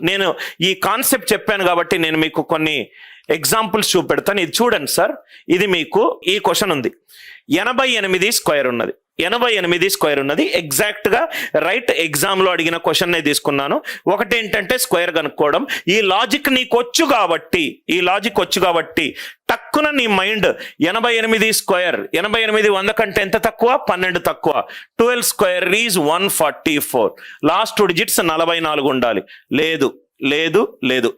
నేను ఈ కాన్సెప్ట్ చెప్పాను కాబట్టి నేను మీకు కొన్ని ఎగ్జాంపుల్స్ చూపెడతాను. ఇది చూడండి సార్, ఇది మీకు ఈ క్వశ్చన్ ఉంది. 88 స్క్వేర్ ఉన్నది. 88 స్క్వేర్ ఉన్నది ఎగ్జాక్ట్గా రైట్ ఎగ్జామ్లో అడిగిన క్వశ్చన్నే తీసుకున్నాను. ఒకటి ఏంటంటే స్క్వేర్ కనుక్కోవడం. ఈ లాజిక్ నీకు వచ్చు కాబట్టి టక్కున నీ మైండ్ 88 స్క్వేర్, 88 100 కంటే ఎంత తక్కువ? 12 తక్కువ. 12 స్క్వేర్ ఈజ్ 144. లాస్ట్ 2 డిజిట్స్ 44 ఉండాలి. లేదు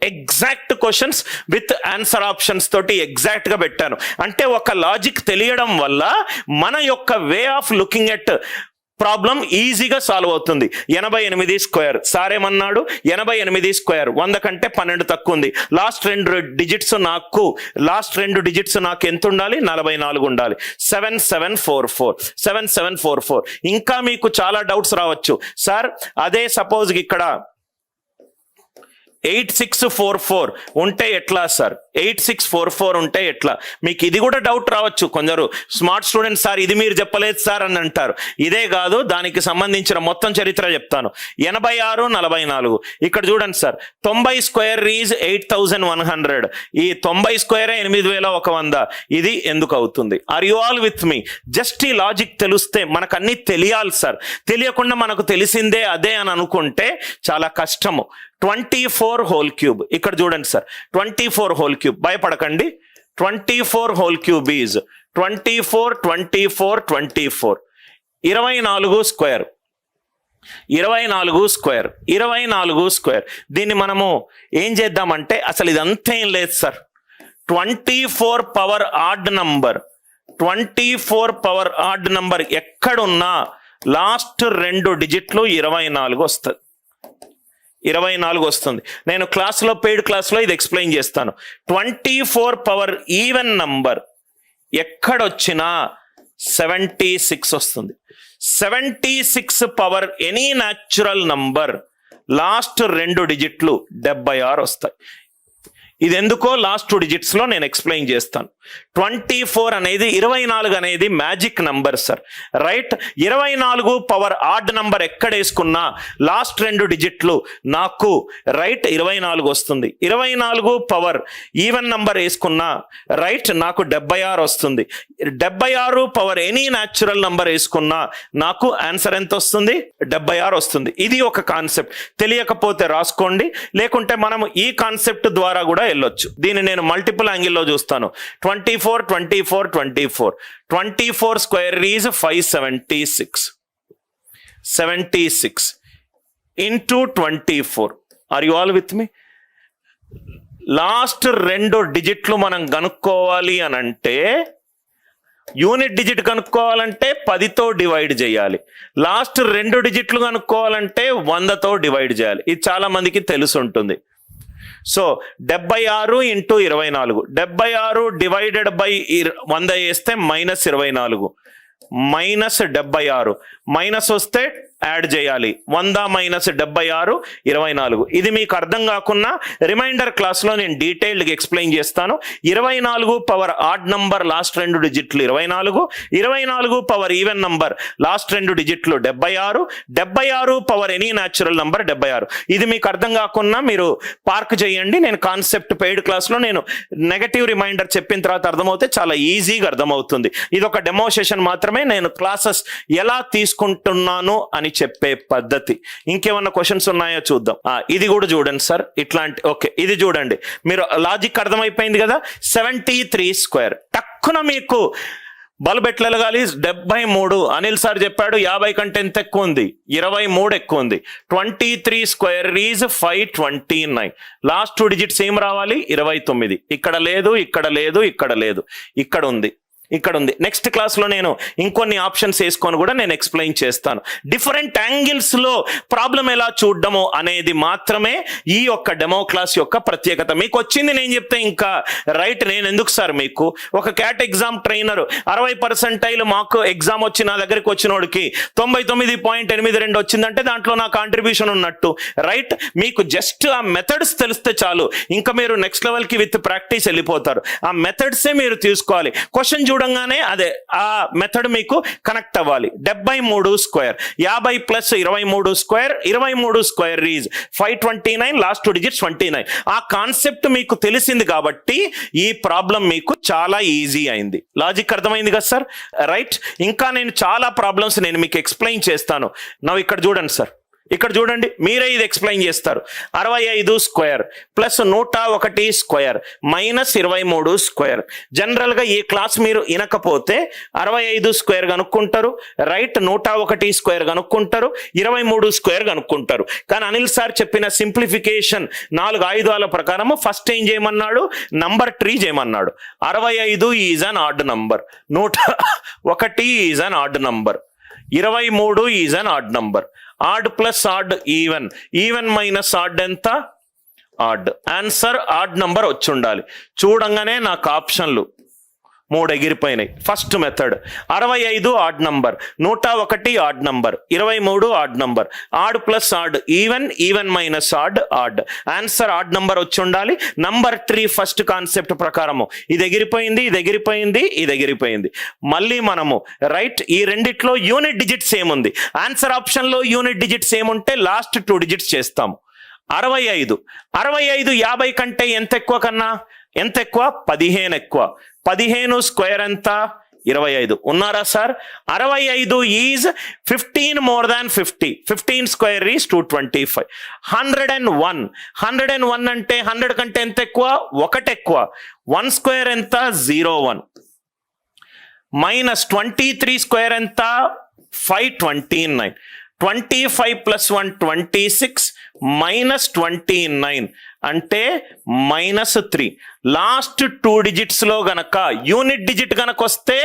exact questions with answer options తోటి ఎగ్జాక్ట్ గా పెట్టాను. అంటే ఒక లాజిక్ తెలియడం వల్ల మన యొక్క way of looking at problem ఈజీగా సాల్వ్ అవుతుంది. 88 స్క్వేర్ సార్ ఏమన్నాడు? 88 స్క్వేర్ 100 కంటే 12 తక్కువ ఉంది. లాస్ట్ రెండు డిజిట్స్ నాకు ఎంత ఉండాలి? 44 ఉండాలి. 7744. ఇంకా మీకు చాలా డౌట్స్ రావచ్చు. సార్ అదే సపోజ్ ఇక్కడ 8644 ఉంటే ఎట్లా సార్? 8644 ఉంటే ఎట్లా? మీకు ఇది కూడా డౌట్ రావచ్చు. కొందరు స్మార్ట్ స్టూడెంట్స్, సార్ ఇది మీరు చెప్పలేదు సార్ అని అంటారు. ఇదే కాదు, దానికి సంబంధించిన మొత్తం చరిత్ర చెప్తాను. 86 44. ఇక్కడ చూడండి సార్, 90 స్క్వేర్ ఈజ్ 8100. ఈ 90 స్క్వేరే 8100. ఇది ఎందుకు అవుతుంది? Are you all with me? Just ఈ లాజిక్ తెలిస్తే, మనకు అన్ని తెలియాలి సార్. తెలియకుండా మనకు తెలిసిందే అదే అని అనుకుంటే చాలా కష్టము. 24 హోల్ క్యూబ్ ఇక్కడ చూడండి సార్, 24 హోల్ క్యూబ్. భయపడకండి. 24 whole cube is 24 24 24. 24 square 24 square. దీన్ని మనము ఏం చేద్దామంటే, అసలు ఇదంతా ఏం లేదు sir. 24 power odd number, 24 power odd number ఎక్కడున్నా లాస్ట్ 2 డిజిట్లు 24 వస్తుంది. 24 వస్తుంది. నేను పెయిడ్ క్లాస్లో ఇది ఎక్స్ప్లెయిన్ చేస్తాను. 24 పవర్ ఈవెన్ నంబర్ ఎక్కడొచ్చినా 76 వస్తుంది. 76 power any natural number last 2 డిజిట్లు 76 వస్తాయి. ఇది ఎందుకో లాస్ట్ 2 డిజిట్స్ లో నేను ఎక్స్ప్లెయిన్ చేస్తాను. 24 అనేది 24 అనేది magic number sir. Right, 24 power odd number ఎక్కడ వేసుకున్నా లాస్ట్ 2 డిజిట్లు నాకు రైట్ 24 వస్తుంది. 24 పవర్ ఈవెన్ నంబర్ వేసుకున్నా రైట్ నాకు 76 వస్తుంది. 76 పవర్ ఎనీ న్యాచురల్ నంబర్ వేసుకున్నా నాకు ఆన్సర్ ఎంత వస్తుంది? 76 వస్తుంది. ఇది ఒక కాన్సెప్ట్. తెలియకపోతే రాసుకోండి, లేకుంటే మనం ఈ కాన్సెప్ట్ ద్వారా కూడా వెళ్ళొచ్చు. దీన్ని నేను మల్టిపుల్ యాంగిల్లో చూస్తాను. 24 24 24. 24 square is 576. 76 into 24. Are you all with me? Last 2 డిజిట్లు మనం కనుక్కోవాలి అని అంటే, యూనిట్ డిజిట్ కనుక్కోవాలంటే 10తో డివైడ్ చేయాలి. లాస్ట్ 2 డిజిట్లు కనుక్కోవాలంటే 100తో డివైడ్ చేయాలి. ఇది చాలా మందికి తెలిసి ఉంటుంది. So 76 into 24. 76 డివైడెడ్ బై 100 వేస్తే -24. -76. మైనస్ వస్తే యాడ్ చేయాలి. 100 - 76 24. ఇది మీకు అర్థం కాకుండా రిమైండర్ క్లాస్లో నేను డీటెయిల్డ్గా ఎక్స్ప్లెయిన్ చేస్తాను. 24 power odd number last 2 డిజిట్లు 24. 24 power even number last 2 డిజిట్లు 76. 76 power any natural number 76. ఇది మీకు అర్థం కాకుండా మీరు పార్క్ చేయండి. నేను కాన్సెప్ట్ పెయిడ్ క్లాస్లో నేను నెగటివ్ రిమైండర్ చెప్పిన తర్వాత అర్థమవుతే చాలా ఈజీగా అర్థమవుతుంది. ఇది ఒక డెమో సెషన్ మాత్రమే. నేను క్లాసెస్ ఎలా తీసుకుంటున్నాను అని చెప్పే పద్ధతి. ఇంకేమన్నా క్వశ్చన్స్ ఉన్నాయో చూద్దాం. ఇది కూడా చూడండి సార్, ఇట్లాంటి ఓకే. ఇది చూడండి, మీరు లాజిక్ అర్థమైపోయింది కదా. 73 స్క్వేర్ టక్కున మీకు బల్బ్ ఎట్లా వెలగాలి? 73. అనిల్ సార్ చెప్పాడు 50 కంటే ఎంత ఎక్కువ ఉంది? 23 ఎక్కువ ఉంది. 23 స్క్వేర్ ఈజ్ 529. లాస్ట్ 2 డిజిట్స్ ఏం రావాలి? 29. ఇక్కడ లేదు, ఇక్కడ లేదు, ఇక్కడ లేదు, ఇక్కడ ఉంది, ఇక్కడ ఉంది. నెక్స్ట్ క్లాస్లో నేను ఇంకొన్ని ఆప్షన్స్ వేసుకొని కూడా నేను ఎక్స్ప్లెయిన్ చేస్తాను. డిఫరెంట్ యాంగిల్స్లో ప్రాబ్లం ఎలా చూడడము అనేది మాత్రమే ఈ యొక్క డెమో క్లాస్ యొక్క ప్రత్యేకత. మీకు వచ్చింది నేను చెప్తే ఇంకా రైట్, నేను ఎందుకు సార్ మీకు ఒక క్యాట్ ఎగ్జామ్ ట్రైనర్ 60% మాకు ఎగ్జామ్ వచ్చి నా దగ్గరికి వచ్చినోడికి 99.82 వచ్చిందంటే దాంట్లో నా కాంట్రిబ్యూషన్ ఉన్నట్టు. రైట్, మీకు జస్ట్ ఆ మెథడ్స్ తెలిస్తే చాలు, ఇంకా మీరు నెక్స్ట్ లెవెల్కి విత్ ప్రాక్టీస్ వెళ్ళిపోతారు. ఆ మెథడ్సే మీరు తీసుకోవాలి. క్వశ్చన్ చూడండి, చూడంగానే అదే ఆ మెథడ్ మీకు కనెక్ట్ అవ్వాలి. 73 square 50 plus 23 square 23 square is 529, last 2 digits 29. ఆ కాన్సెప్ట్ మీకు తెలిసింది కాబట్టి ఈ ప్రాబ్లం మీకు చాలా ఈజీ అయింది. లాజిక్ అర్థమైంది కదా సార్? రైట్. ఇంకా నేను చాలా ప్రాబ్లమ్స్ నేను మీకు ఎక్స్ప్లెయిన్ చేస్తాను. నా ఇక్కడ చూడండి సార్, ఇక్కడ చూడండి, మీరే ఇది ఎక్స్ప్లెయిన్ చేస్తారు. 65 square plus 101 square minus 23 square. జనరల్గా ఈ క్లాస్ మీరు వినకపోతే 65 స్క్వేర్ కనుక్కుంటారు, రైట్, 101 స్క్వేర్ కనుక్కుంటారు, 23 స్క్వేర్ కనుక్కుంటారు. కానీ అనిల్ సార్ చెప్పిన సింప్లిఫికేషన్ 4 ఆయుధాల ప్రకారము ఫస్ట్ ఏం చేయమన్నాడు? నంబర్ ట్రీ చేయమన్నాడు. 65 is an odd number, 101 is an odd number, 23 is an odd number. Odd plus odd even, even minus odd ఎంత? ఆడ్. ఆన్సర్ ఆడ్ నంబర్ వచ్చి ఉండాలి. చూడంగానే నాకు ఆప్షన్లు 3 ఎగిరిపోయినాయి. First method 65 odd number, 101 odd number, 23 odd number. Odd plus odd even, even minus odd odd. Answer odd number వచ్చి ఉండాలి. Number 3 first concept ప్రకారము ఇది ఎగిరిపోయింది, ఇది ఎగిరిపోయింది, ఇది ఎగిరిపోయింది. మళ్ళీ మనము రైట్ ఈ రెండిట్లో యూనిట్ డిజిట్స్ ఏముంది? ఆన్సర్ ఆప్షన్లో యూనిట్ డిజిట్స్ ఏముంటే లాస్ట్ 2 డిజిట్స్ చేస్తాము. 65 50 కంటే ఎంత ఎక్కువ కన్నా? ఎంత ఎక్కువ? 15 ఎక్కువ. 15 స్క్వేర్ ఎంత? 25. ఉన్నారా sir? 65 is 15 more than 50. 15 square is 225. 101 అంటే 100 కంటే ఎంత ఎక్కువ? 1 ఎక్కువ. 1 స్క్వేర్ ఎంత? 01. మైనస్ 23 స్క్వేర్ ఎంత? 529. 25 ప్లస్ 1 26 మైనస్ 29 అంటే -3. లాస్ట్ 2 డిజిట్స్లో గనక యూనిట్ డిజిట్ గనక వస్తే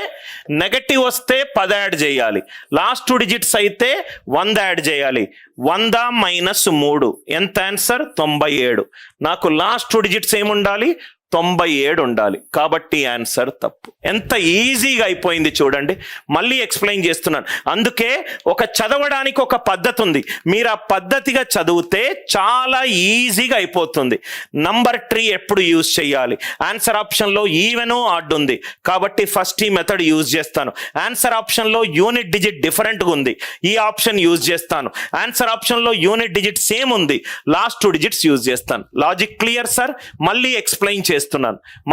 నెగటివ్ వస్తే 10 యాడ్ చేయాలి. లాస్ట్ 2 డిజిట్స్ అయితే 100 యాడ్ చేయాలి. 100 మైనస్ 3 ఎంత? ఆన్సర్ 97. నాకు లాస్ట్ 2 డిజిట్స్ ఏముండాలి? 97 ఉండాలి. కాబట్టి ఆన్సర్ తప్పు. ఎంత ఈజీగా అయిపోయింది చూడండి. మళ్ళీ ఎక్స్ప్లెయిన్ చేస్తున్నాను. అందుకే ఒక చదవడానికి ఒక పద్ధతి ఉంది. మీరు ఆ పద్ధతిగా చదివితే చాలా ఈజీగా అయిపోతుంది. నంబర్ ట్రీ ఎప్పుడు యూజ్ చేయాలి? ఆన్సర్ ఆప్షన్లో ఈవెన్ ఆడ్ ఉంది కాబట్టి ఫస్ట్ ఈ మెథడ్ యూజ్ చేస్తాను. ఆన్సర్ ఆప్షన్లో యూనిట్ డిజిట్ డిఫరెంట్గా ఉంది, ఈ ఆప్షన్ యూజ్ చేస్తాను. ఆన్సర్ ఆప్షన్లో యూనిట్ డిజిట్ సేమ్ ఉంది, లాస్ట్ 2 డిజిట్స్ యూజ్ చేస్తాను. Logic clear sir? మళ్ళీ ఎక్స్ప్లెయిన్ చేస్తున్నాను.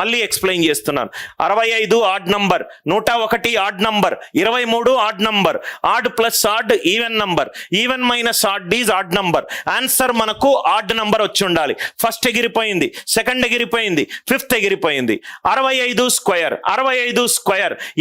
65 odd number, 101 odd number, 23 odd number. Odd plus odd even number, even minus add is odd number. Answer మనకు add number వచ్చి ఉండాలి. First ఎగిరిపోయింది, second ఎగిరిపోయింది, fifth ఎగిరిపోయింది. 65 స్క్వేర్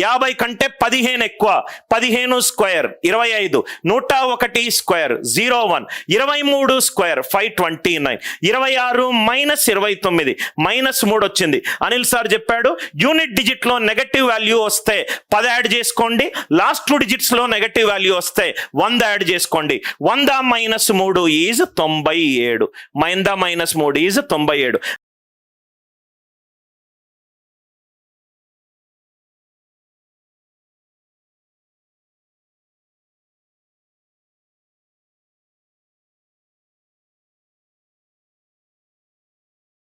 50 కంటే 15 ఎక్కువ. 15 square 25. 101 square 01. 23 square 529. 26 minus 29 minus 3 వచ్చింది. అనిల్ సార్ చెప్పాడు యూనిట్ డిజిట్ లో నెగటివ్ వాల్యూ వస్తే 10 యాడ్ చేసుకోండి, లాస్ట్ 2 డిజిట్స్ లో నెగటివ్ వాల్యూ వస్తే 100 యాడ్ చేసుకోండి. 100 మైనస్ 3 ఈజ్ 97. 100 minus 3 is 97.